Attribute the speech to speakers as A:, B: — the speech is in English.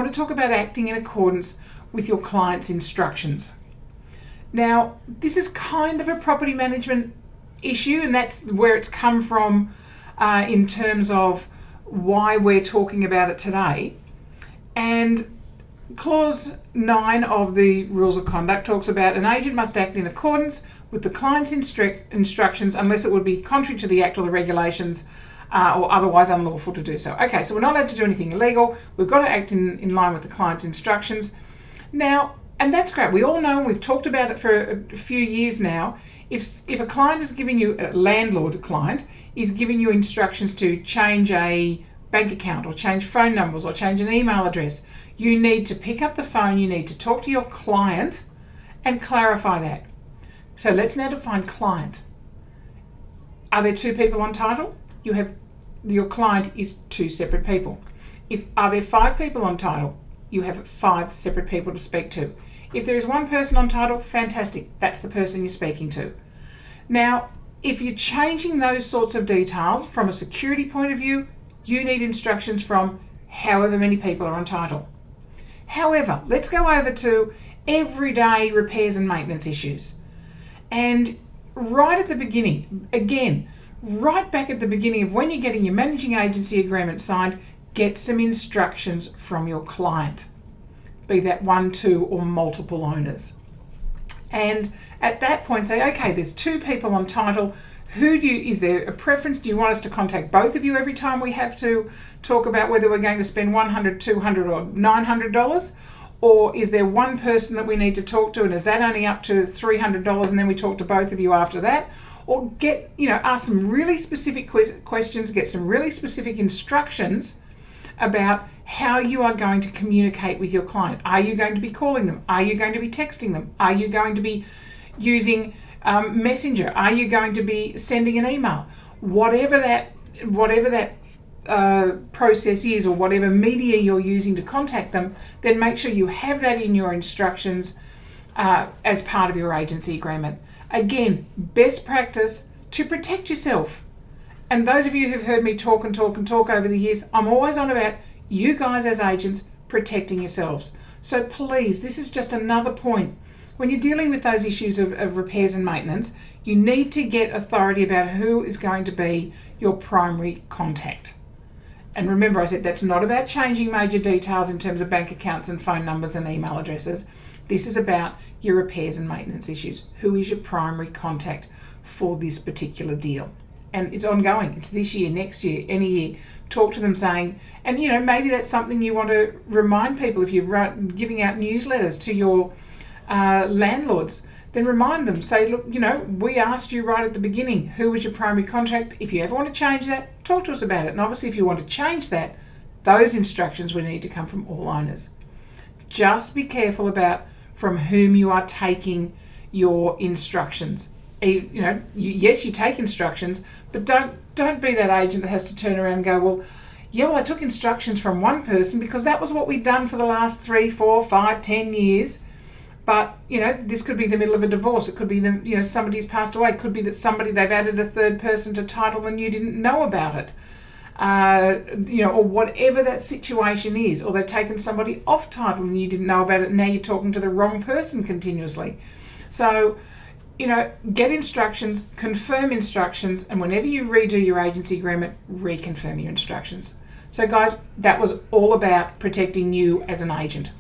A: want to talk about acting in accordance with your client's instructions. Now, this is kind of a property management issue, and that's where it's come from in terms of why we're talking about it today. And Clause 9 of the Rules of Conduct talks about an agent must act in accordance with the client's instructions unless it would be contrary to the Act or the regulations or otherwise unlawful to do so. Okay, so we're not allowed to do anything illegal. We've got to act in line with the client's instructions. Now, and that's great. We all know, and we've talked about it for a few years now, if a client is giving you, a landlord client, is giving you instructions to change a bank account or change phone numbers or change an email address, you need to pick up the phone, you need to talk to your client and clarify that. So let's now define client. Are there two people on title? Your client is two separate people. Are there 5 people on title? You have 5 separate people to speak to. If there is one person on title, fantastic. That's the person you're speaking to. Now, if you're changing those sorts of details from a security point of view, you need instructions from however many people are on title. However, let's go over to everyday repairs and maintenance issues. And right at the beginning, again, right back at the beginning of when you're getting your managing agency agreement signed, get some instructions from your client, be that 1, 2 or multiple owners. And at that point say, okay, there's 2 people on title. Is there a preference? Do you want us to contact both of you every time we have to talk about whether we're going to spend $100, $200 or $900? Or is there one person that we need to talk to, and is that only up to $300 and then we talk to both of you after that? Or ask some really specific questions, get some really specific instructions about how you are going to communicate with your client. Are you going to be calling them? Are you going to be texting them? Are you going to be using Messenger? Are you going to be sending an email? Whatever that process is, or whatever media you're using to contact them, then make sure you have that in your instructions as part of your agency agreement. Again, best practice to protect yourself. And those of you who've heard me talk over the years, I'm always on about you guys as agents protecting yourselves. So please, this is just another point. When you're dealing with those issues of repairs and maintenance, you need to get authority about who is going to be your primary contact. And remember, I said that's not about changing major details in terms of bank accounts and phone numbers and email addresses. This is about your repairs and maintenance issues. Who is your primary contact for this particular deal? And it's ongoing. It's this year, next year, any year. Talk to them saying, and maybe that's something you want to remind people if you're giving out newsletters to your landlords. Then remind them, say, look, we asked you right at the beginning, who was your primary contact? If you ever want to change that, talk to us about it. And obviously, if you want to change that, those instructions will need to come from all owners. Just be careful about from whom you are taking your instructions. Yes, you take instructions, but don't be that agent that has to turn around and go, I took instructions from one person because that was what we'd done for the last 3, 4, 5, 10 years. But, this could be the middle of a divorce. It could be somebody's passed away. It could be that they've added a third person to title and you didn't know about it. Or whatever that situation is. Or they've taken somebody off title and you didn't know about it. And now you're talking to the wrong person continuously. So, get instructions, confirm instructions, and whenever you redo your agency agreement, reconfirm your instructions. So guys, that was all about protecting you as an agent.